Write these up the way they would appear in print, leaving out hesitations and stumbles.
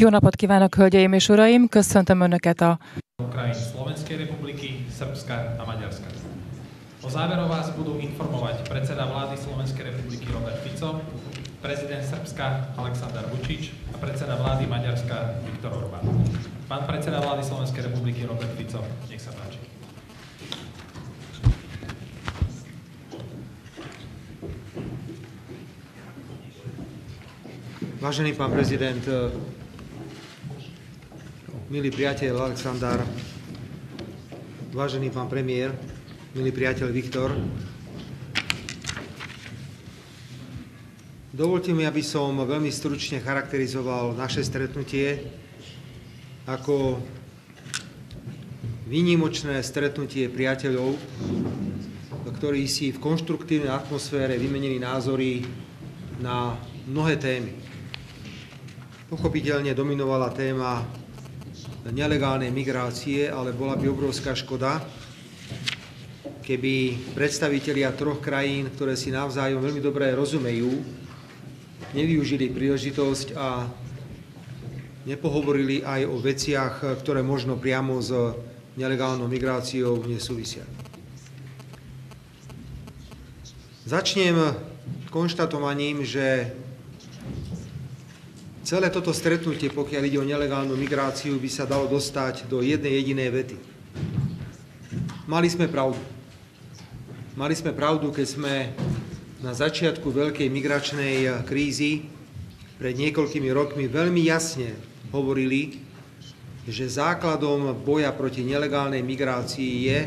Jó napot kívánok, hölgyeim és uraim! Köszöntöm Önöket a krajín Slovenskej republiky, Srbska a Maďarska. O záveru vás budú informovať predseda vlády Slovenskej republiky Robert Fico, prezident Srbska Aleksandar Vučić a predseda vlády Maďarska Viktor Orbán. Pán predseda vlády Slovenskej republiky Robert Fico, nech sa páči. Vážený pán prezident, milý priateľ Aleksandar, vážený pán premiér, milý priateľ Viktor, dovoľte mi, aby som veľmi stručne charakterizoval naše stretnutie ako výnimočné stretnutie priateľov, ktorí si v konštruktívnej atmosfére vymenili názory na mnohé témy. Pochopiteľne dominovala téma nelegálnej migrácie, ale bola by obrovská škoda, keby predstavitelia troch krajín, ktoré si navzájom veľmi dobre rozumejú, nevyužili príležitosť a nepohovorili aj o veciach, ktoré možno priamo s nelegálnou migráciou nesúvisia. Začnem konštatovaním, že celé toto stretnutie, pokiaľ ide o nelegálnu migráciu, by sa dalo dostať do jednej jedinej vety. Mali sme pravdu. Mali sme pravdu, keď sme na začiatku veľkej migračnej krízy pred niekoľkými rokmi veľmi jasne hovorili, že základom boja proti nelegálnej migrácii je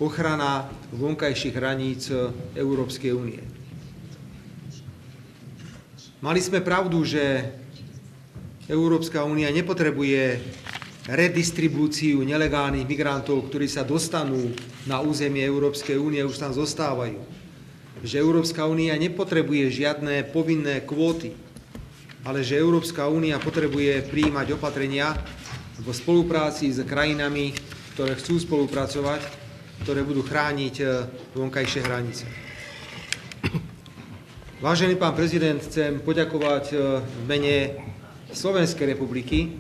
ochrana vonkajších hraníc Európskej únie. Mali sme pravdu, že Európska únia nepotrebuje redistribúciu nelegálnych migrantov, ktorí sa dostanú na územie Európskej únie, už tam zostávajú. Že Európska únia nepotrebuje žiadne povinné kvóty, ale že Európska únia potrebuje prijímať opatrenia vo spolupráci s krajinami, ktoré chcú spolupracovať, ktoré budú chrániť vonkajšie hranice. Vážený pán prezident, chcem poďakovať v mene Slovenskej republiky,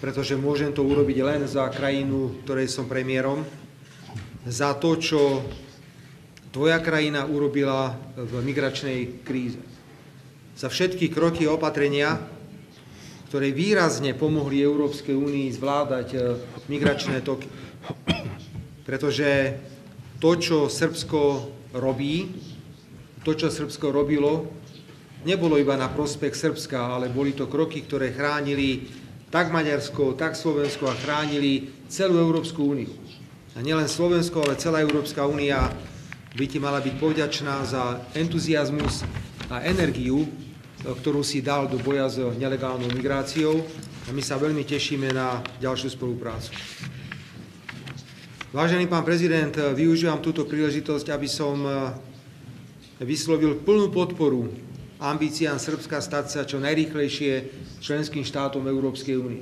pretože môžem to urobiť len za krajinu, ktorej som premiérom, za to, čo tvoja krajina urobila v migračnej kríze. Za všetky kroky a opatrenia, ktoré výrazne pomohli Európskej únii zvládať migračné toky. Pretože to, čo Srbsko robí, to, čo Srbsko robilo, nebolo iba na prospech Srbska, ale boli to kroky, ktoré chránili tak Maďarsko, tak Slovensko a chránili celú Európsku úniu. A nielen Slovensko, ale celá Európska únia by ti mala byť povďačná za entuziazmus a energiu, ktorú si dal do boja s nelegálnou migráciou. A my sa veľmi tešíme na ďalšiu spoluprácu. Vážený pán prezident, využívam túto príležitosť, aby som vyslovil plnú podporu ambíciám Srbska stať sa čo najrýchlejšie členským štátom Európskej únie.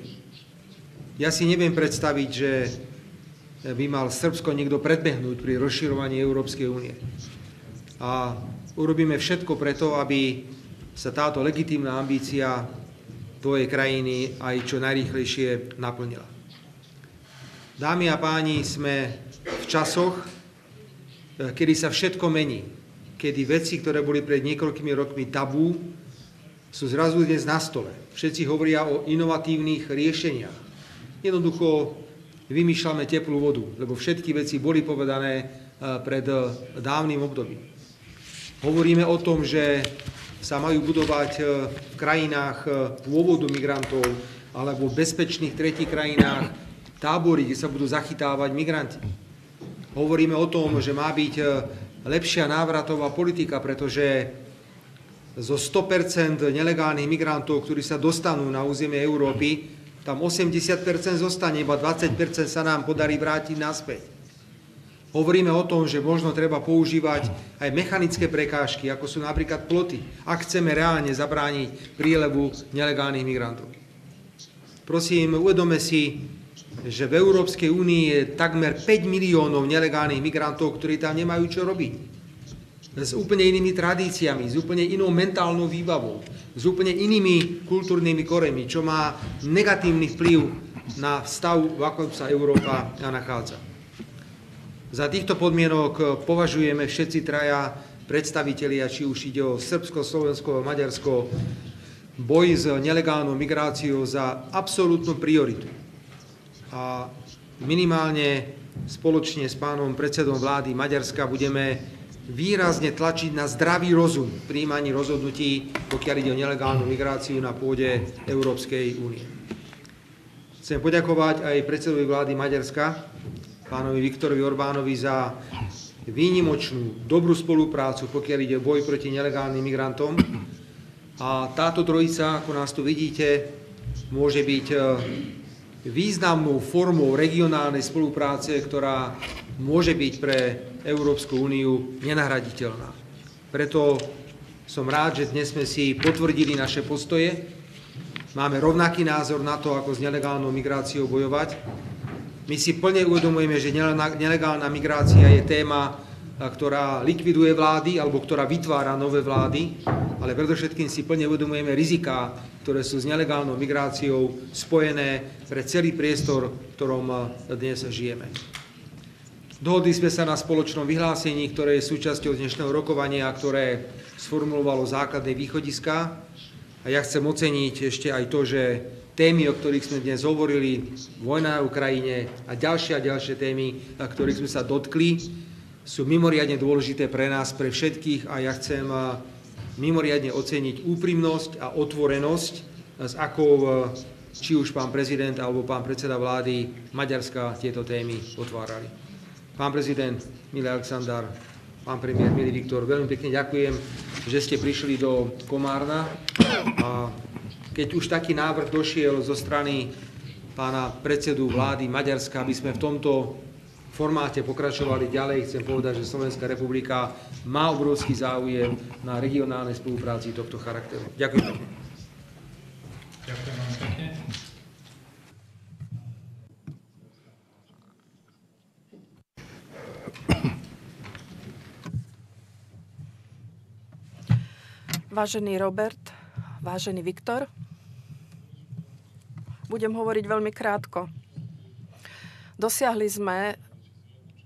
Ja si neviem predstaviť, že by mal Srbsko niekto predbehnúť pri rozširovaní Európskej únie. A urobíme všetko preto, aby sa táto legitímna ambícia tvojej krajiny aj čo najrýchlejšie naplnila. Dámy a páni, sme v časoch, kedy sa všetko mení, kedy veci, ktoré boli pred niekoľkými rokmi tabú, sú zrazu dnes na stole. Všetci hovoria o inovatívnych riešeniach. Jednoducho vymýšľame teplú vodu, lebo všetky veci boli povedané pred dávnym obdobím. Hovoríme o tom, že sa majú budovať v krajinách pôvodu migrantov alebo v bezpečných tretích krajinách tábory, kde sa budú zachytávať migranti. Hovoríme o tom, že má byť lepšia návratová politika, pretože zo 100% nelegálnych migrantov, ktorí sa dostanú na územie Európy, tam 80% zostane, iba 20% sa nám podarí vrátiť naspäť. Hovoríme o tom, že možno treba používať aj mechanické prekážky, ako sú napríklad ploty, ak chceme reálne zabrániť prílevu nelegálnych migrantov. Prosím, uvedome si, že v Európskej únii je takmer 5 miliónov nelegálnych migrantov, ktorí tam nemajú čo robiť. s úplne inými tradíciami, s úplne inou mentálnou výbavou, s úplne inými kultúrnymi koreňmi, čo má negatívny vplyv na stav, v akom sa Európa nachádza. Za týchto podmienok považujeme všetci traja predstavitelia, či už ide o Srbsko, Slovensko, Maďarsko, boj s nelegálnou migráciou za absolútnu prioritu. A minimálne spoločne s pánom predsedom vlády Maďarska budeme výrazne tlačiť na zdravý rozum v prijímaní rozhodnutí, pokiaľ ide o nelegálnu migráciu na pôde Európskej únie. Chcem poďakovať aj predsedovi vlády Maďarska, pánovi Viktorovi Orbánovi, za výnimočnú, dobrú spoluprácu, pokiaľ ide o boj proti nelegálnym migrantom. A táto trojica, ako nás tu vidíte, môže byť významnou formou regionálnej spolupráce, ktorá môže byť pre Európsku úniu nenahraditeľná. Preto som rád, že dnes sme si potvrdili naše postoje. Máme rovnaký názor na to, ako s nelegálnou migráciou bojovať. My si plne uvedomujeme, že nelegálna migrácia je téma, ktorá likviduje vlády alebo ktorá vytvára nové vlády, ale predovšetkým si plne uvedomujeme riziká, ktoré sú s nelegálnou migráciou spojené pre celý priestor, v ktorom dnes žijeme. Dohodli sme sa na spoločnom vyhlásení, ktoré je súčasťou dnešného rokovania, ktoré sformulovalo základné východiská. A ja chcem oceniť ešte aj to, že témy, o ktorých sme dnes hovorili, vojna na Ukrajine a ďalšie témy, ktorých sme sa dotkli, sú mimoriadne dôležité pre nás, pre všetkých, a ja chcem mimoriadne oceniť úprimnosť a otvorenosť, s akou či už pán prezident alebo pán predseda vlády Maďarska tieto témy otvárali. Pán prezident, milý Alexander, pán premiér, milý Viktor, veľmi pekne ďakujem, že ste prišli do Komárna. A keď už taký návrh došiel zo strany pána predsedu vlády Maďarska, aby sme v tomto formáte pokračovali ďalej, chcem povedať, že Slovenská republika má obrovský záujem na regionálnej spolupráci tohto charakteru. Ďakujem pekne. Ďakujem vám pekne. Vážený Robert, vážený Viktor, budem hovoriť veľmi krátko. Dosiahli sme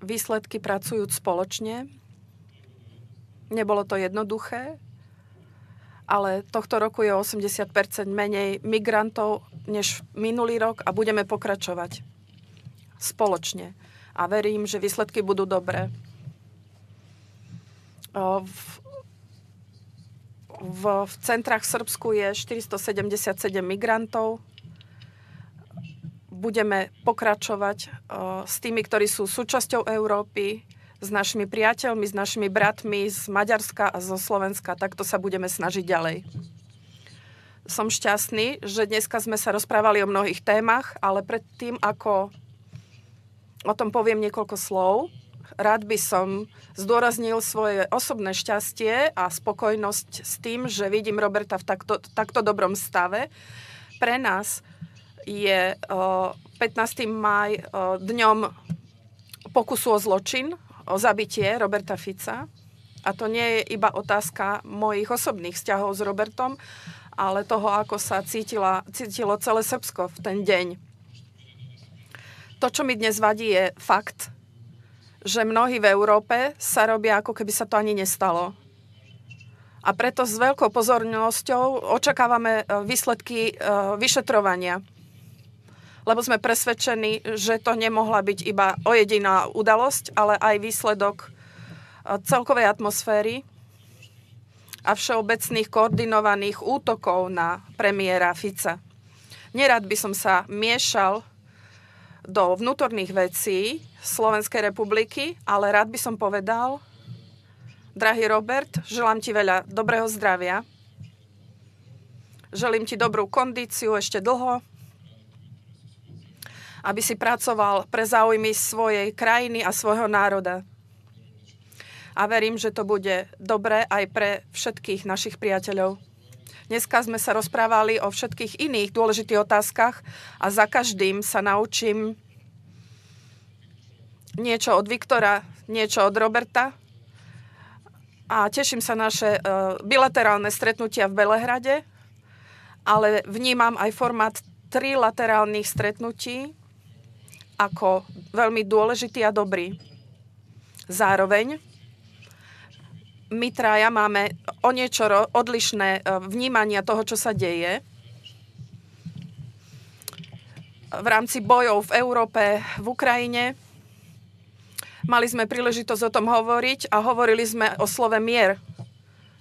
výsledky pracujúc spoločne. Nebolo to jednoduché, ale tohto roku je 80% menej migrantov než minulý rok a budeme pokračovať spoločne. A verím, že výsledky budú dobré. V centrách v Srbsku je 477 migrantov. Budeme pokračovať s tými, ktorí sú súčasťou Európy, s našimi priateľmi, s našimi bratmi z Maďarska a zo Slovenska. Takto sa budeme snažiť ďalej. Som šťastný, že dneska sme sa rozprávali o mnohých témach, ale predtým, ako o tom poviem niekoľko slov, rád by som zdôraznil svoje osobné šťastie a spokojnosť s tým, že vidím Roberta v takto dobrom stave. Pre nás je 15. máj dňom pokusu o zločin, o zabitie Roberta Fica. A to nie je iba otázka mojich osobných vzťahov s Robertom, ale toho, ako sa cítilo celé Srbsko v ten deň. To, čo mi dnes vadí, je fakt, že mnohí v Európe sa robia, ako keby sa to ani nestalo. A preto s veľkou pozornosťou očakávame výsledky vyšetrovania. Lebo sme presvedčení, že to nemohla byť iba ojediná udalosť, ale aj výsledok celkovej atmosféry a všeobecných koordinovaných útokov na premiéra Fica. Nerad by som sa miešal do vnútorných vecí Slovenskej republiky, ale rád by som povedal, drahý Robert, želám ti veľa dobrého zdravia, želím ti dobrú kondíciu ešte dlho, aby si pracoval pre záujmy svojej krajiny a svojho národa. A verím, že to bude dobré aj pre všetkých našich priateľov. Dneska sme sa rozprávali o všetkých iných dôležitých otázkach a za každým sa naučím niečo od Viktora, niečo od Roberta. a teším sa naše bilaterálne stretnutia v Belehrade, ale vnímam aj formát trilaterálnych stretnutí ako veľmi dôležitý a dobrý. Zároveň my traja máme o niečo odlišné vnímania toho, čo sa deje v rámci bojov v Európe, v Ukrajine. Mali sme príležitosť o tom hovoriť a hovorili sme o slove mier,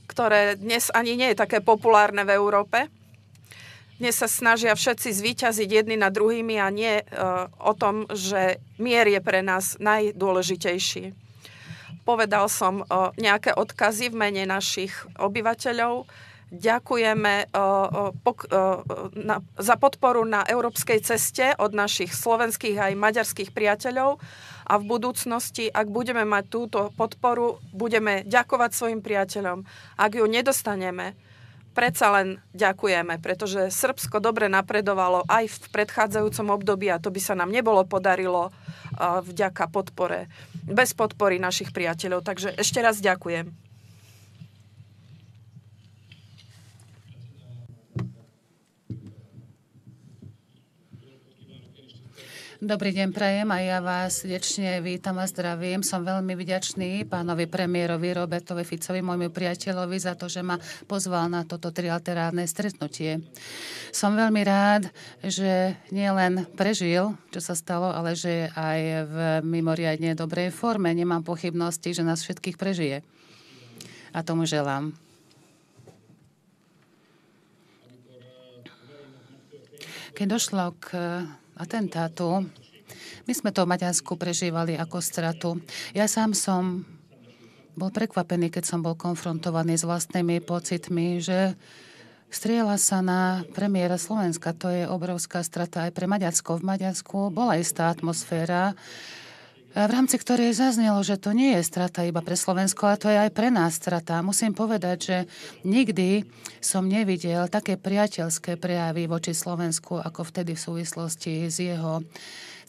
ktoré dnes ani nie je také populárne v Európe. Dnes sa snažia všetci zvíťaziť jedni nad druhými a nie o tom, že mier je pre nás najdôležitejší. Povedal som nejaké odkazy v mene našich obyvateľov. Ďakujeme za podporu na európskej ceste od našich slovenských aj maďarských priateľov a v budúcnosti, ak budeme mať túto podporu, budeme ďakovať svojim priateľom. Ak ju nedostaneme, predsa len ďakujeme, pretože Srbsko dobre napredovalo aj v predchádzajúcom období a to by sa nám nebolo podarilo vďaka podpore, bez podpory našich priateľov. Takže ešte raz ďakujem. Dobrý deň, prajem a ja vás srdečne vítam a zdravím. Som veľmi vďačný pánovi premiérovi Robertovi Ficovi, môjmu priateľovi, za to, že ma pozval na toto trilaterálne stretnutie. Som veľmi rád, že nielen prežil, čo sa stalo, ale že je aj v mimoriadne dobrej forme. Nemám pochybnosti, že nás všetkých prežije. A tomu želám. Keď došlo k atentátu, my sme to v Maďarsku prežívali ako stratu. Ja sám som bol prekvapený, keď som bol konfrontovaný s vlastnými pocitmi, že strieľa sa na premiéra Slovenska. To je obrovská strata aj pre Maďarsko. V Maďarsku bola istá atmosféra, v rámci ktorej zaznelo, že to nie je strata iba pre Slovensko, ale to je aj pre nás strata. Musím povedať, že nikdy som nevidel také priateľské prejavy voči Slovensku, ako vtedy v súvislosti s jeho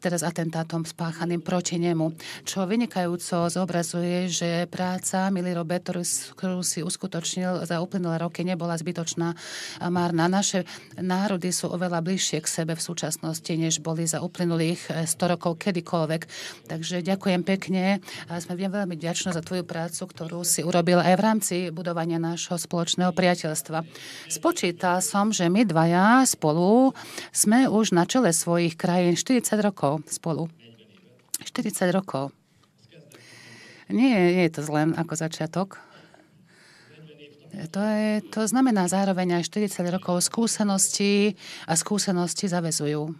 teraz atentátom spáchaným proti nemu. Čo vynikajúco zobrazuje, že práca, milý Robert, ktorú si uskutočnil za uplynulé roky, nebola zbytočná a márna. Naše národy sú oveľa bližšie k sebe v súčasnosti, než boli za uplynulých 100 rokov kedykoľvek. Takže ďakujem pekne a sme veľmi vďační za tvoju prácu, ktorú si urobil aj v rámci budovania nášho spoločného priateľstva. Spočítal som, že my dvaja spolu sme už na čele svojich krajín 40 rokov spolu. 40 rokov. Nie je to len ako začiatok. To znamená zároveň aj 40 rokov skúseností a skúsenosti zaväzujú.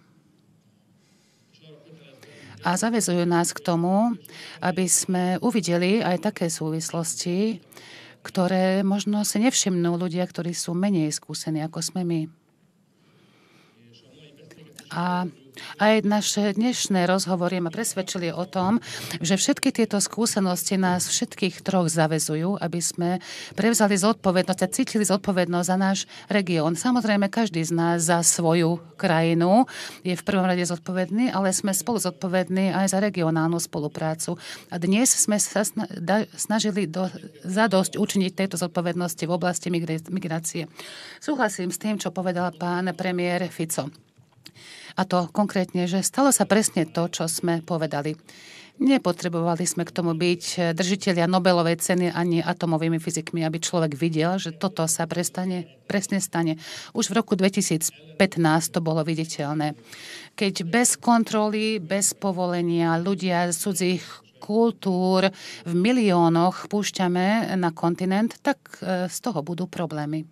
A zaväzujú nás k tomu, aby sme uvideli aj také súvislosti, ktoré možno si nevšimnú ľudia, ktorí sú menej skúsení, ako sme my. A aj naše dnešné rozhovory ma presvedčili o tom, že všetky tieto skúsenosti nás všetkých troch zaväzujú, aby sme prevzali zodpovednosť a cítili zodpovednosť za náš región. Samozrejme, každý z nás za svoju krajinu je v prvom rade zodpovedný, ale sme spolu zodpovední aj za regionálnu spoluprácu. A dnes sme sa snažili zadosť učiniť tejto zodpovednosti v oblasti migrácie. Súhlasím s tým, čo povedal pán premiér Fico. A to konkrétne, že stalo sa presne to, čo sme povedali. Nepotrebovali sme k tomu byť držitelia Nobelovej ceny ani atomovými fyzikmi, aby človek videl, že toto sa presne stane. Už v roku 2015 to bolo viditeľné. Keď bez kontroly, bez povolenia ľudia z cudzích kultúr v miliónoch púšťame na kontinent, tak z toho budú problémy.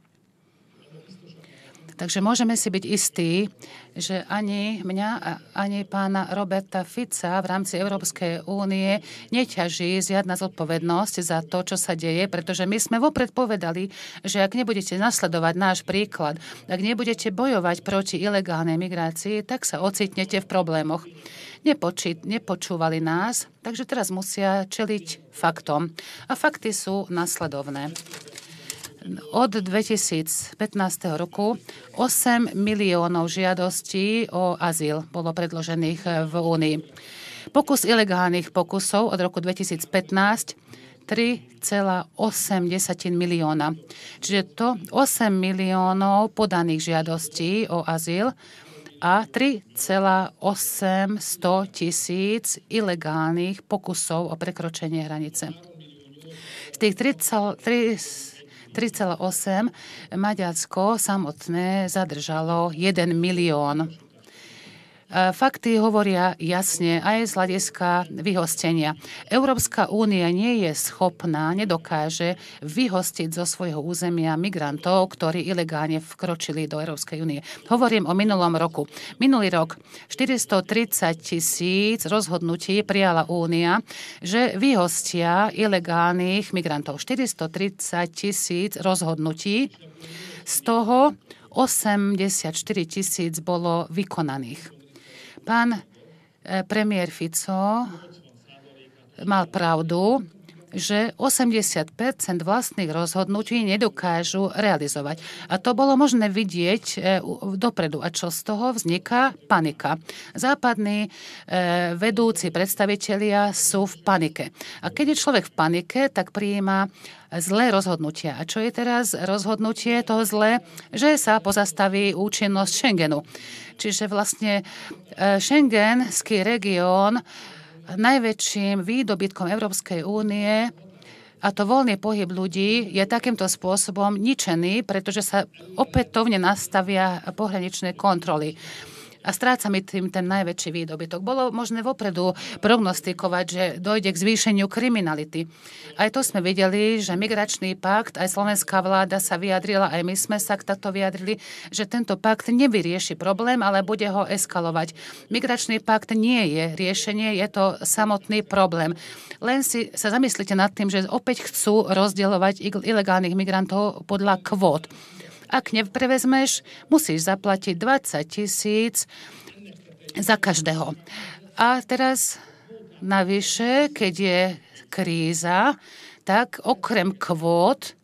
Takže môžeme si byť istí, že ani mňa, ani pána Roberta Fica v rámci Európskej únie neťaží žiadna zodpovednosť za to, čo sa deje, pretože my sme vopred povedali, že ak nebudete nasledovať náš príklad, ak nebudete bojovať proti ilegálnej migrácii, tak sa ocitnete v problémoch. Nepočúvali nás, takže teraz musia čeliť faktom. A fakty sú nasledovné. Od 2015 roku 8 miliónov žiadostí o azyl bolo predložených v Únii. Pokus ilegálnych pokusov od roku 2015 3,8 milióna. Čiže to 8 miliónov podaných žiadostí o azyl a 3,8 tisíc ilegálnych pokusov o prekročenie hranice. Z tých 3,8 Maďarsko samotné zadržalo 1 milión. Fakty hovoria jasne aj z hľadiska vyhostenia. Európska únia nie je schopná, nedokáže vyhostiť zo svojho územia migrantov, ktorí ilegálne vkročili do Európskej únie. Hovorím o minulom roku. Minulý rok 430 000 rozhodnutí prijala únia, že vyhostia ilegálnych migrantov. 430 000 rozhodnutí, z toho 84 000 bolo vykonaných. Pán premiér Fico mal pravdu, že 80% vlastných rozhodnutí nedokážu realizovať. A to bolo možné vidieť dopredu. A čo z toho vzniká? Panika. Západní vedúci predstavitelia sú v panike. A keď je človek v panike, tak prijíma zlé rozhodnutia. A čo je teraz rozhodnutie toho zlé? Že sa pozastaví účinnosť Schengenu. Čiže vlastne Schengenský región najväčším výdobytkom Európskej únie, a to voľný pohyb ľudí, je takýmto spôsobom ničený, pretože sa opätovne nastavia pohraničné kontroly. A strácame tým ten najväčší výdobytok. Bolo možné vopredu prognostikovať, že dojde k zvýšeniu kriminality. Aj to sme videli, že migračný pakt, aj slovenská vláda sa vyjadrila, aj my sme sa takto vyjadrili, že tento pakt nevyrieši problém, ale bude ho eskalovať. Migračný pakt nie je riešenie, je to samotný problém. Len si sa zamyslite nad tým, že opäť chcú rozdielovať ilegálnych migrantov podľa kvót. Ak neprevezmeš, musíš zaplatiť 20 000 za každého. A teraz navyše, keď je kríza, tak okrem kvót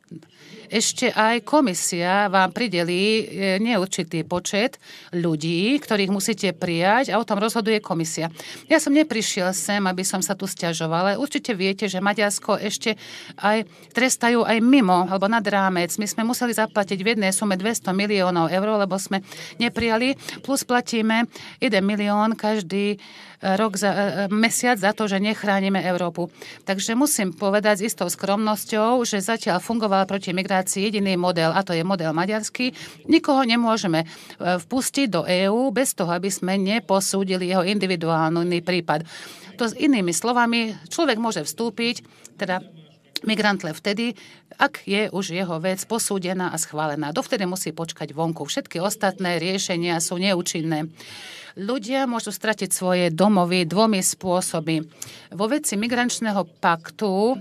ešte aj komisia vám pridelí neurčitý počet ľudí, ktorých musíte prijať a o tom rozhoduje komisia. Ja som neprišiel sem, aby som sa tu sťažoval, ale určite viete, že Maďarsko ešte aj trestajú aj mimo, alebo nad rámec. My sme museli zaplatiť v jednej sume 200 miliónov eur, lebo sme neprijali, plus platíme 1 milión každý rok mesiac za to, že nechránime Európu. Takže musím povedať s istou skromnosťou, že zatiaľ fungoval proti migrácii jediný model, a to je model maďarský. Nikoho nemôžeme vpustiť do EÚ bez toho, aby sme neposúdili jeho individuálny prípad. To s inými slovami, človek môže vstúpiť, teda migrant len vtedy, ak je už jeho vec posúdená a schválená. Dovtedy musí počkať vonku. Všetky ostatné riešenia sú neúčinné. Ľudia môžu stratiť svoje domovy dvomi spôsoby. Vo veci migračného paktu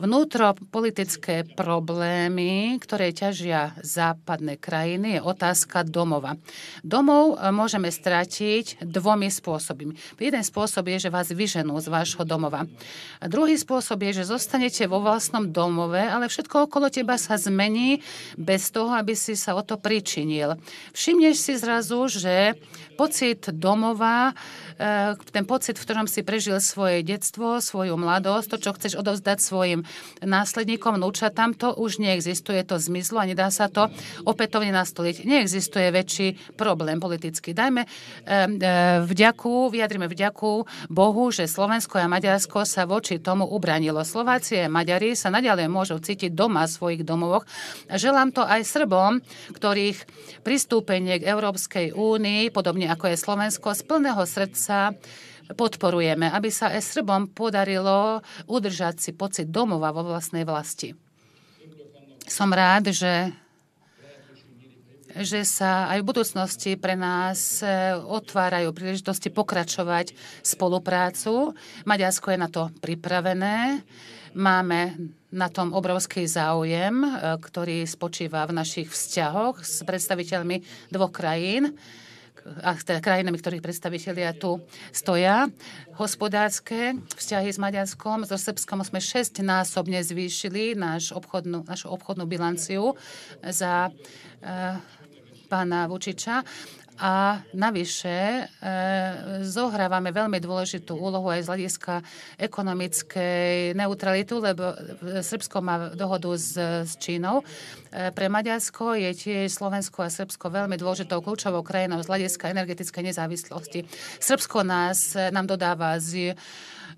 vnútropolitické problémy, ktoré ťažia západné krajiny, je otázka domova. Domov môžeme stratiť dvomi spôsobmi. Jeden spôsob je, že vás vyženú z vášho domova. A druhý spôsob je, že zostanete vo vlastnom domove, ale všetko okolo teba sa zmení bez toho, aby si sa o to pričinil. Všimneš si zrazu, že pocit domova, ten pocit, v ktorom si prežil svoje detstvo, svoju mladosť, to, čo chceš odovzdať svojim následníkom, vnúčatám, to už neexistuje, to zmizlo a nedá sa to opätovne nastoliť. Neexistuje väčší problém politický. Vyjadrime vďaku Bohu, že Slovensko a Maďarsko sa voči tomu ubranilo. Slováci a Maďari sa naďalej môžu cítiť doma v svojich domovoch. Želám to aj Srbom, ktorých pristúpenie k Európskej únii, podobne ako je Slovensko, z plného srdca podporujeme, aby sa aj Srbom podarilo udržať si pocit domova vo vlastnej vlasti. Som rád, že sa aj v budúcnosti pre nás otvárajú príležitosti pokračovať spoluprácu. Maďarsko je na to pripravené. Máme na tom obrovský záujem, ktorý spočíva v našich vzťahoch s predstaviteľmi dvoch krajín, a teda krajinami, ktorých predstavitelia tu stoja. Hospodárske vzťahy s Maďarskom, so Srbskom sme 6-násobne zvýšili našu obchodnú bilanciu za pána Vučiča. A navyše zohrávame veľmi dôležitú úlohu aj z hľadiska ekonomickej neutralitu, lebo Srbsko má dohodu s Čínou. Pre Maďarsko je tiež Slovensko a Srbsko veľmi dôležitou kľúčovou krajinou z hľadiska energetickej nezávislosti. Srbsko nám dodáva z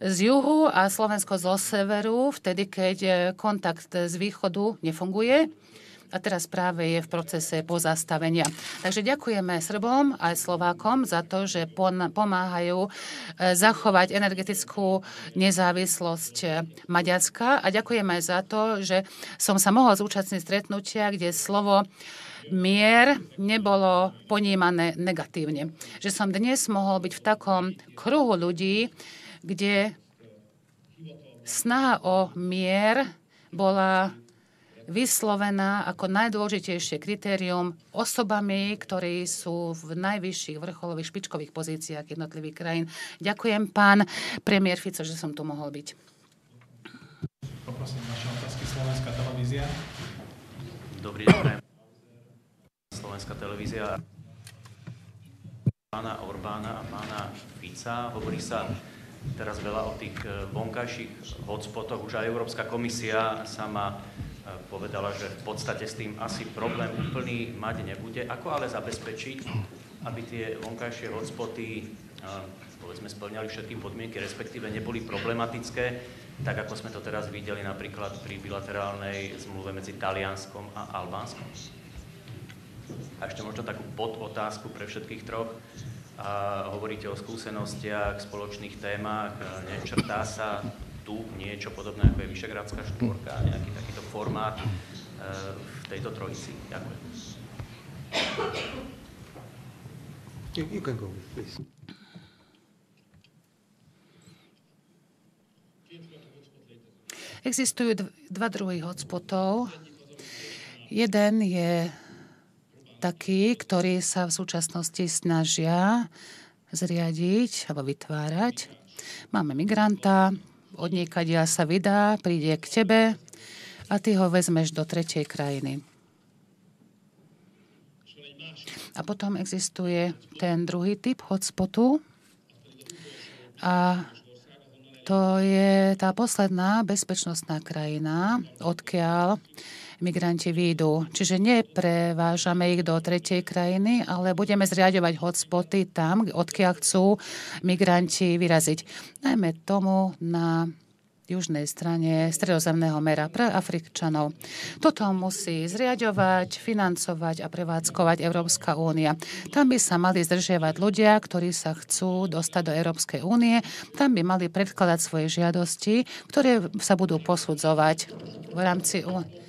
juhu a Slovensko zo severu, vtedy, keď kontakt z východu nefunguje. A teraz práve je v procese pozastavenia. Takže ďakujeme Srbom aj Slovákom za to, že pomáhajú zachovať energetickú nezávislosť Maďarska. A ďakujeme aj za to, že som sa mohol zúčastniť stretnutia, kde slovo mier nebolo ponímané negatívne. Že som dnes mohol byť v takom kruhu ľudí, kde snaha o mier bola vyslovená ako najdôležitejšie kritérium osobami, ktorí sú v najvyšších vrcholových špičkových pozíciách jednotlivých krajín. Ďakujem, pán premiér Fico, že som tu mohol byť. Poprosím naše otázky. Slovenská televízia. Dobrý deň. Slovenská televízia. Pána Orbána a pána Fica. Hovorí sa teraz veľa o tých vonkajších hotspotoch. Už aj Európska komisia sama povedala, že v podstate s tým asi problém úplný mať nebude. Ako ale zabezpečiť, aby tie vonkajšie hotspoty povedzme spĺňali všetky podmienky, respektíve neboli problematické, tak ako sme to teraz videli napríklad pri bilaterálnej zmluve medzi Talianskom a Albánskom. A ešte možno takú podotázku pre všetkých troch. Hovoríte o skúsenostiach, spoločných témach, nečrtá sa tu niečo podobné, ako je Vyšegradská štvorka, nejaký takýto formát v tejto trojici. Ďakujem. You can go, please. Existujú dva druhy hotspotov. Jeden je taký, ktorý sa v súčasnosti snažia zriadiť alebo vytvárať. Máme migranta, odniekadia sa vydá, príde k tebe a ty ho vezmeš do tretej krajiny. A potom existuje ten druhý typ hotspotu a to je tá posledná bezpečnostná krajina, odkiaľ migranti výjdu. Čiže neprevážame ich do tretej krajiny, ale budeme zriaďovať hotspoty tam, odkiaľ chcú migranti vyraziť. Najmä tomu na južnej strane Stredozemného mora pre Afričanov. Toto musí zriaďovať, financovať a prevádzkovať Európska únia. Tam by sa mali zdržiavať ľudia, ktorí sa chcú dostať do Európskej únie. Tam by mali predkladať svoje žiadosti, ktoré sa budú posudzovať v rámci únie.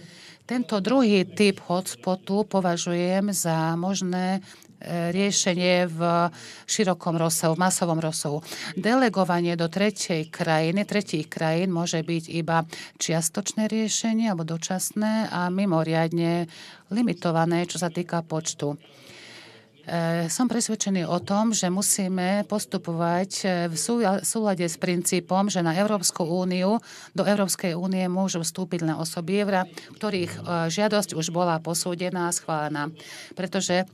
Tento druhý typ hotspotu považujem za možné riešenie v širokom rozsahu, v masovom rozsahu. Delegovanie do tretích krajín môže byť iba čiastočné riešenie alebo dočasné a mimoriadne limitované, čo sa týka počtu. Som presvedčený o tom, že musíme postupovať v súlade s princípom, že na Európsku úniu, do Európskej únie môžu vstúpiť len osoby, ktorých žiadosť už bola posúdená a schválená. Pretože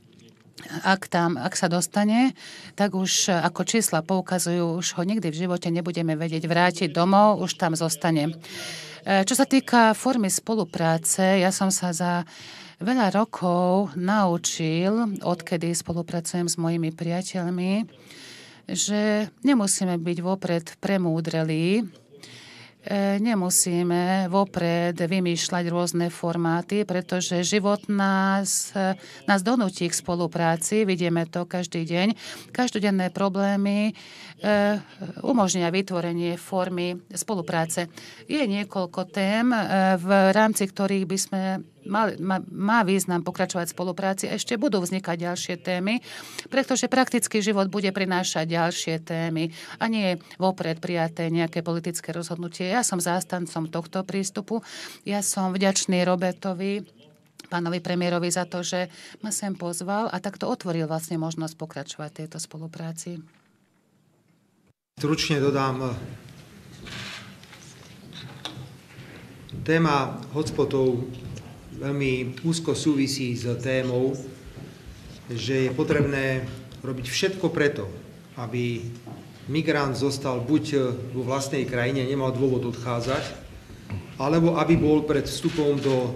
ak sa dostane, tak už ako čísla poukazujú, už ho nikdy v živote nebudeme vedieť vrátiť domov, už tam zostane. Čo sa týka formy spolupráce, ja som sa za veľa rokov naučil, odkedy spolupracujem s mojimi priateľmi, že nemusíme byť vopred premúdrelí, nemusíme vopred vymýšľať rôzne formáty, pretože život nás donúti k spolupráci. Vidíme to každý deň. Každodenné problémy umožnia vytvorenie formy spolupráce. Je niekoľko tém, v rámci ktorých by sme má význam pokračovať v spolupráci. Ešte budú vznikať ďalšie témy, pretože praktický život bude prinášať ďalšie témy a nie vopred prijaté nejaké politické rozhodnutie. Ja som zástancom tohto prístupu. Ja som vďačný Robertovi, pánovi premiérovi, za to, že ma sem pozval a takto otvoril vlastne možnosť pokračovať v tejto spolupráci. Stručne dodám, téma hotspotov veľmi úzko súvisí s témou že je potrebné robiť všetko preto, aby migrant zostal buď vo vlastnej krajine, nemal dôvod odchádzať, alebo aby bol pred vstupom do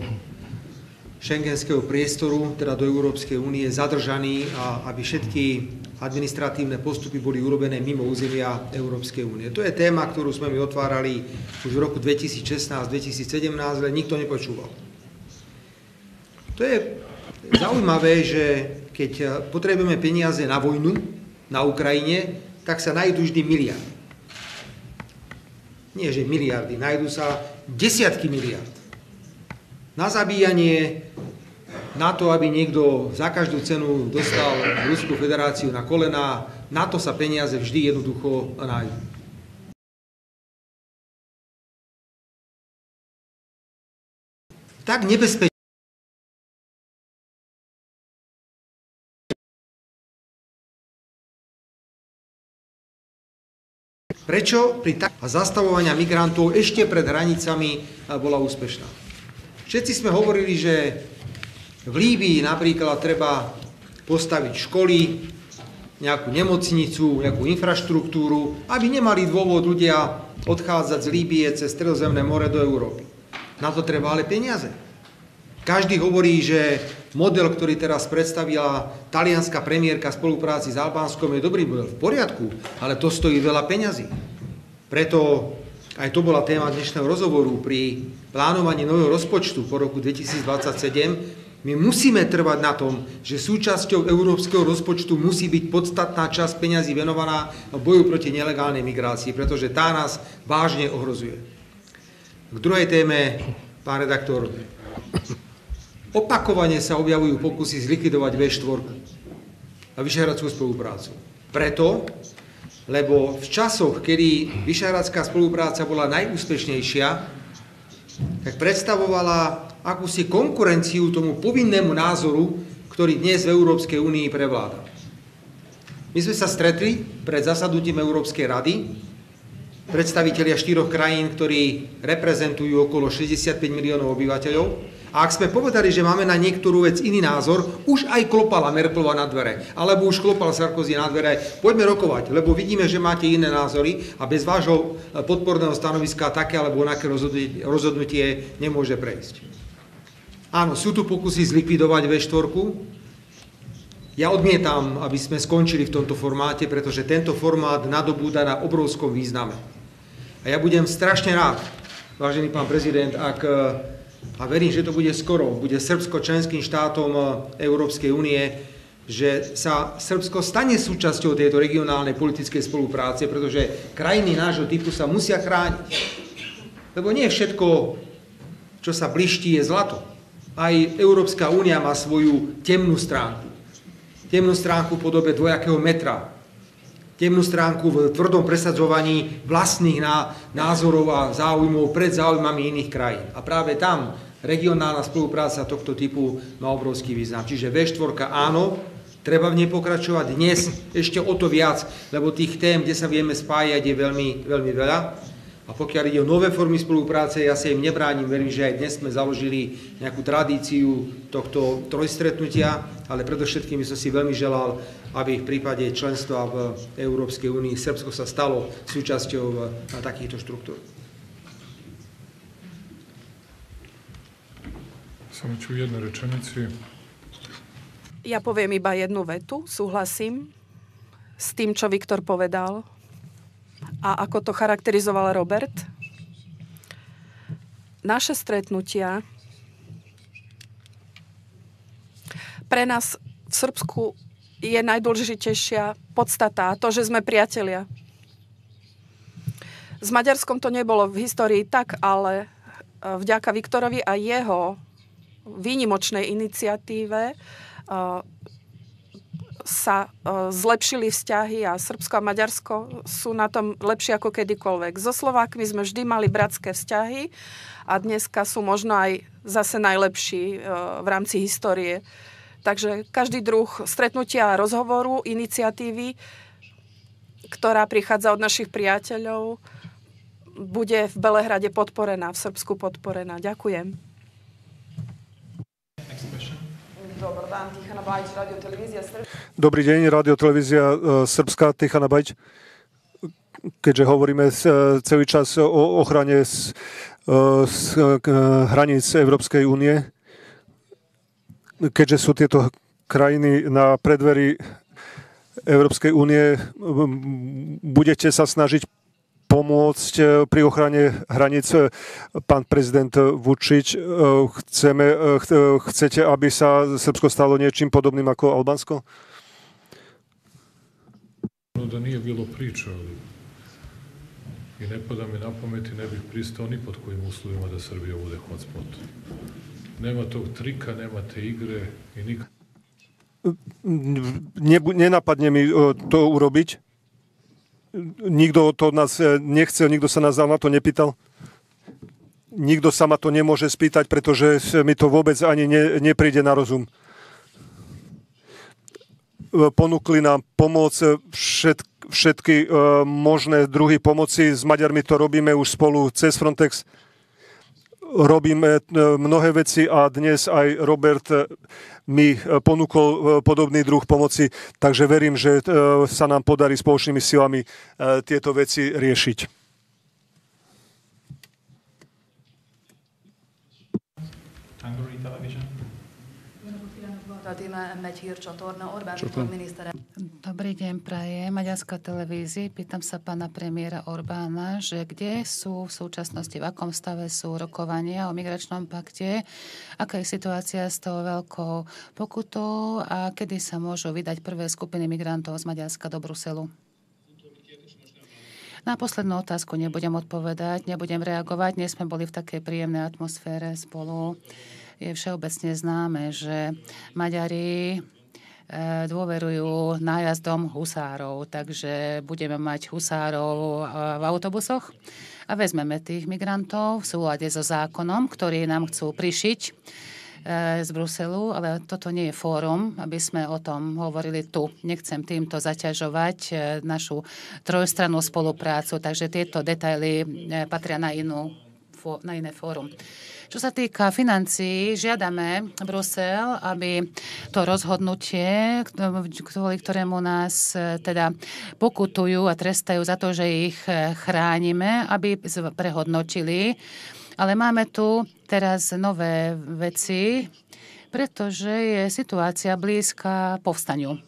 šengenského priestoru, teda do Európskej únie, zadržaný a aby všetky administratívne postupy boli urobené mimo územia Európskej únie. To je téma, ktorú sme my otvárali už v roku 2016-2017, ale nikto nepočúval. To je zaujímavé, že keď potrebujeme peniaze na vojnu na Ukrajine, tak sa nájdú vždy miliardy. Nie, že miliardy, nájdú sa desiatky miliard. Na zabíjanie, na to, aby niekto za každú cenu dostal Ruskú federáciu na kolená, na to sa peniaze vždy jednoducho nájdú. Tak nebezpečné. Prečo pri zastavovania migrantov ešte pred hranicami bola úspešná? Všetci sme hovorili, že v Líbii napríklad treba postaviť školy, nejakú nemocnicu, nejakú infraštruktúru, aby nemali dôvod ľudia odchádzať z Líbie cez Stredozemné more do Európy. Na to treba ale peniaze. Každý hovorí, že model, ktorý teraz predstavila talianska premiérka v spolupráci s Albánskom, je dobrý model, v poriadku, ale to stojí veľa peňazí. Preto aj to bola téma dnešného rozhovoru pri plánovaní nového rozpočtu po roku 2027. My musíme trvať na tom, že súčasťou európskeho rozpočtu musí byť podstatná časť peňazí venovaná boju proti nelegálnej migrácii, pretože tá nás vážne ohrozuje. K druhej téme, pán redaktor, opakovane sa objavujú pokusy zlikvidovať V4 a Vyšehradskú spoluprácu. Preto, lebo v časoch, kedy Vyšehradská spolupráca bola najúspešnejšia, tak predstavovala akúsi konkurenciu tomu povinnému názoru, ktorý dnes v Európskej únii prevláda. My sme sa stretli pred zasadnutím Európskej rady, predstavitelia 4 krajín, ktorí reprezentujú okolo 65 miliónov obyvateľov. A ak sme povedali, že máme na niektorú vec iný názor, už aj klopala Merkelová na dvere, alebo už klopal Sarkozy na dvere, poďme rokovať, lebo vidíme, že máte iné názory a bez vášho podporného stanoviska také alebo onaké rozhodnutie nemôže prejsť. Áno, sú tu pokusy zlikvidovať V4. Ja odmietam, aby sme skončili v tomto formáte, pretože tento formát nadobúda na obrovskom význame. A ja budem strašne rád, vážený pán prezident, a verím, že to bude skoro, bude Srbsko členským štátom Európskej únie, že sa Srbsko stane súčasťou tejto regionálnej politickej spolupráce, pretože krajiny nášho typu sa musia chrániť. Lebo nie všetko, čo sa bliští, je zlato. Aj Európska únia má svoju temnú stránku. Temnú stránku v podobe dvojakého metra. Temnú stránku v tvrdom presadzovaní vlastných názorov a záujmov pred záujmami iných krajín. A práve tam regionálna spolupráca tohto typu má obrovský význam. Čiže V4 áno, treba v nej pokračovať dnes ešte o to viac, lebo tých tém, kde sa vieme spájať, je veľmi, veľmi veľa. A pokiaľ ide o nové formy spolupráce, ja sa im nebránim, verím, že aj dnes sme založili nejakú tradíciu tohto trojstretnutia, ale predovšetkým som si veľmi želal, aby v prípade členstva v Európskej únii Srbsko sa stalo súčasťou takýchto štruktúr. Samo ću u jednoj rečenici. Ja poviem iba jednu vetu, súhlasím s tým, čo Viktor povedal. A ako to charakterizoval Robert, naše stretnutia pre nás v Srbsku je najdôležitejšia podstata, to, že sme priatelia. S Maďarskom to nebolo v histórii tak, ale vďaka Viktorovi a jeho výnimočnej iniciatíve sa zlepšili vzťahy a Srbsko a Maďarsko sú na tom lepšie ako kedykoľvek. So Slovákmi sme vždy mali bratské vzťahy a dneska sú možno aj zase najlepší v rámci histórie. Takže každý druh stretnutia a rozhovoru, iniciatívy, ktorá prichádza od našich priateľov, bude v Belehrade podporená, v Srbsku podporená. Ďakujem. Dobar dan, Tihana Bajić, Radiotelevízia Srbska. Dobrý deň, Radiotelevízia Srbska, Tihana Bajić. Keďže hovoríme celý čas o ochrane hraníc Európskej únie, keďže sú tieto krajiny na predveri Európskej únie, budete sa snažiť pomôcť pri ochrane hraníc. Pán prezident Vučić, chcete, aby sa Srbsko stalo niečím podobným ako Albánsko? No da nije bilo priča, ali i ne pada mi na pamet i ne bih pristao ni pod kojim uslovima da Srbija bude hotspot. Nema tog trika, nema te igre i nikad. Nenapadne mi to urobiť. Nikto to od nás nechce, nikto sa nás na to nepýtal. Nikto sa ma to nemôže spýtať, pretože mi to vôbec ani nepríde na rozum. Ponúkli nám pomoc, všetky možné druhy pomoci. S Maďarmi to robíme už spolu cez Frontex. Robíme mnohé veci a dnes aj Robert mi ponúkol podobný druh pomoci, takže verím, že sa nám podarí spoločnými silami tieto veci riešiť. Hungary Television. Dobrý deň, praje Maďarská televízia. Pýtam sa pána premiéra Orbána, že kde sú v súčasnosti, v akom stave sú rokovania o migračnom pakte, aká je situácia s tou veľkou pokutou a kedy sa môžu vydať prvé skupiny migrantov z Maďarska do Bruselu. Na poslednú otázku nebudem odpovedať, nebudem reagovať. Dnes sme boli v takej príjemnej atmosfére spolu. Je všeobecne známe, že Maďari dôverujú nájazdom husárov, takže budeme mať husárov v autobusoch a vezmeme tých migrantov v súlade so zákonom, ktorý nám chcú prišiť z Bruselu, ale toto nie je fórum, aby sme o tom hovorili tu. Nechcem týmto zaťažovať našu trojstrannú spoluprácu, takže tieto detaily patria na iné fórum. Čo sa týka financií, žiadame Brusel, aby to rozhodnutie, kvôli ktorému nás teda pokutujú a trestajú za to, že ich chránime, aby prehodnotili. Ale máme tu teraz nové veci, pretože je situácia blízka povstaniu.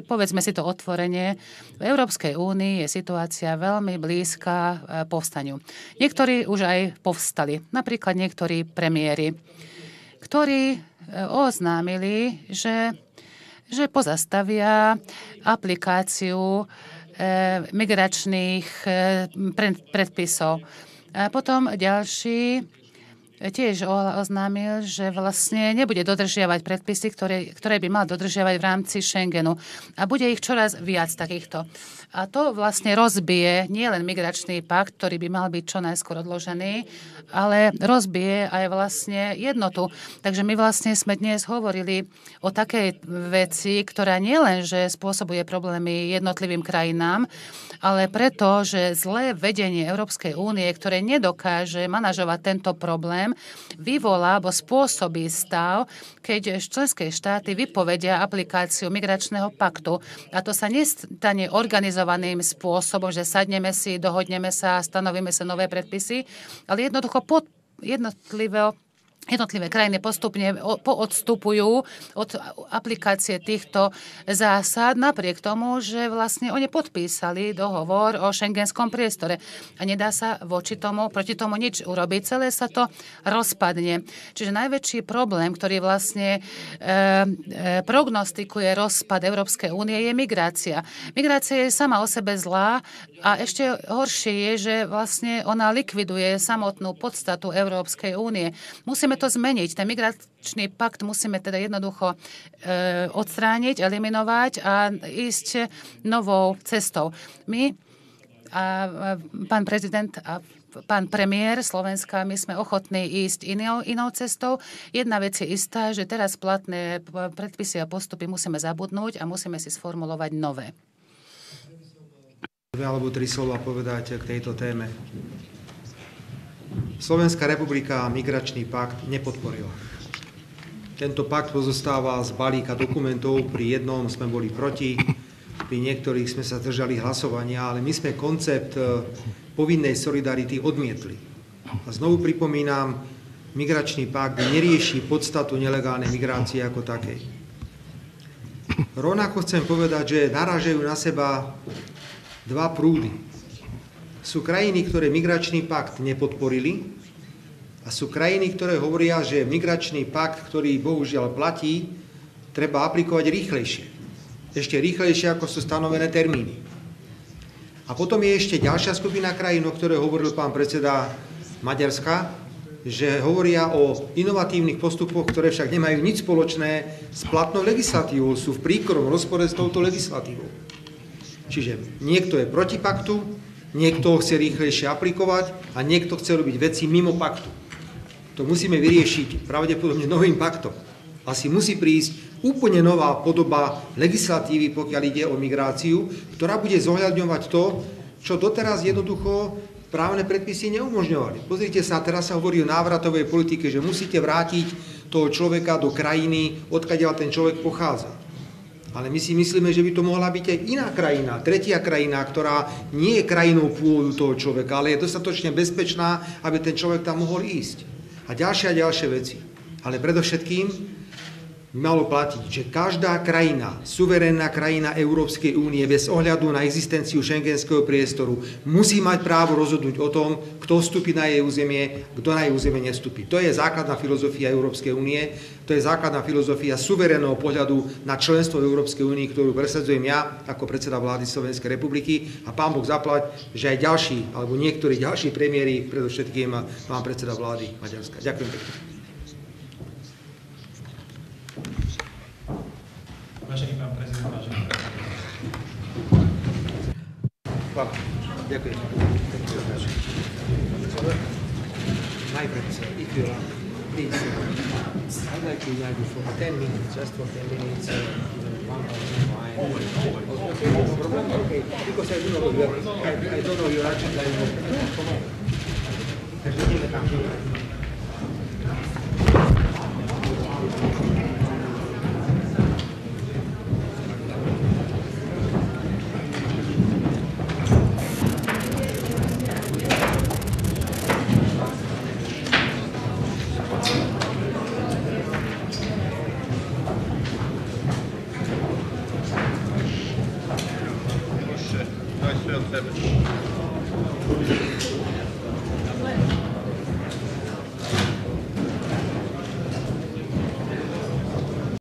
Povedzme si to otvorene, v Európskej únii je situácia veľmi blízka povstaniu. Niektorí už aj povstali, napríklad niektorí premiéri, ktorí oznámili, že pozastavia aplikáciu migračných predpisov. A potom ďalší tiež oznámil, že vlastne nebude dodržiavať predpisy, ktoré by mal dodržiavať v rámci Schengenu. A bude ich čoraz viac takýchto. A to vlastne rozbije nielen migračný pakt, ktorý by mal byť čo najskôr odložený, ale rozbije aj vlastne jednotu. Takže my vlastne sme dnes hovorili o takej veci, ktorá nielen, že spôsobuje problémy jednotlivým krajinám, ale preto, že zlé vedenie Európskej únie, ktoré nedokáže manažovať tento problém, vyvolá alebo spôsobí stav, keď členské štáty vypovedia aplikáciu migračného paktu. A to sa nestane organizovaným spôsobom, že sadneme si, dohodneme sa, stanovíme sa nové predpisy, ale jednoducho jednotlivé krajiny postupne poodstupujú od aplikácie týchto zásad napriek tomu, že vlastne oni podpísali dohovor o schengenskom priestore. A nedá sa proti tomu nič urobiť. Celé sa to rozpadne. Čiže najväčší problém, ktorý vlastne prognostikuje rozpad Európskej únie, je migrácia. Migrácia je sama o sebe zlá a ešte horšie je, že vlastne ona likviduje samotnú podstatu Európskej únie. Musíme to zmeniť. Ten migračný pakt musíme teda jednoducho odstrániť, eliminovať a ísť novou cestou. My a pán prezident a pán premiér Slovenska, my sme ochotní ísť inou cestou. Jedna vec je istá, že teraz platné predpisy a postupy musíme zabudnúť a musíme si sformulovať nové. Dve alebo tri slova povedať k tejto téme. Slovenská republika migračný pakt nepodporila. Tento pakt pozostáva z balíka dokumentov. Pri jednom sme boli proti, pri niektorých sme sa držali hlasovania, ale my sme koncept povinnej solidarity odmietli. A znovu pripomínam, migračný pakt nerieši podstatu nelegálnej migrácie ako takej. Rovnako chcem povedať, že narážajú na seba dva prúdy. Sú krajiny, ktoré migračný pakt nepodporili, a sú krajiny, ktoré hovoria, že migračný pakt, ktorý bohužiaľ platí, treba aplikovať rýchlejšie. Ešte rýchlejšie, ako sú stanovené termíny. A potom je ešte ďalšia skupina krajín, o ktorej hovoril pán predseda Maďarska, že hovoria o inovatívnych postupoch, ktoré však nemajú nič spoločné s platnou legislatívou, sú v príkrom rozpore s touto legislatívou. Čiže niekto je proti paktu, niekto ho chce rýchlejšie aplikovať a niekto chce robiť veci mimo paktu. To musíme vyriešiť pravdepodobne novým paktom. Asi musí prísť úplne nová podoba legislatívy, pokiaľ ide o migráciu, ktorá bude zohľadňovať to, čo doteraz jednoducho právne predpisy neumožňovali. Pozrite sa, teraz sa hovorí o návratovej politike, že musíte vrátiť toho človeka do krajiny, odkiaľ ten človek pochádza. Ale my si myslíme, že by to mohla byť aj iná krajina, tretia krajina, ktorá nie je krajinou pôvodu toho človeka, ale je dostatočne bezpečná, aby ten človek tam mohol ísť. A ďalšie veci. Ale predovšetkým by malo platiť, že každá krajina, suverénna krajina Európskej únie bez ohľadu na existenciu šengenského priestoru musí mať právo rozhodnúť o tom, kto vstúpi na jej územie, kto na jej územie nevstúpi. To je základná filozofia Európskej únie, to je základná filozofia suverénneho pohľadu na členstvo v Európskej únii, ktorú presadzujem ja ako predseda vlády Slovenskej republiky a pán Boh zaplať, že aj ďalší, alebo niektorí ďalší premiéri, predovšetkým pán predseda vlády Maďarska. Ďakujem pekne. Vážený pán prezident, vážený pán prezident. Hvala. Ďakujem. My friends, if you are, please, I'd like to invite you for 10 minutes, just for 10 minutes, even 1 hour. Okay, because I don't know your action line.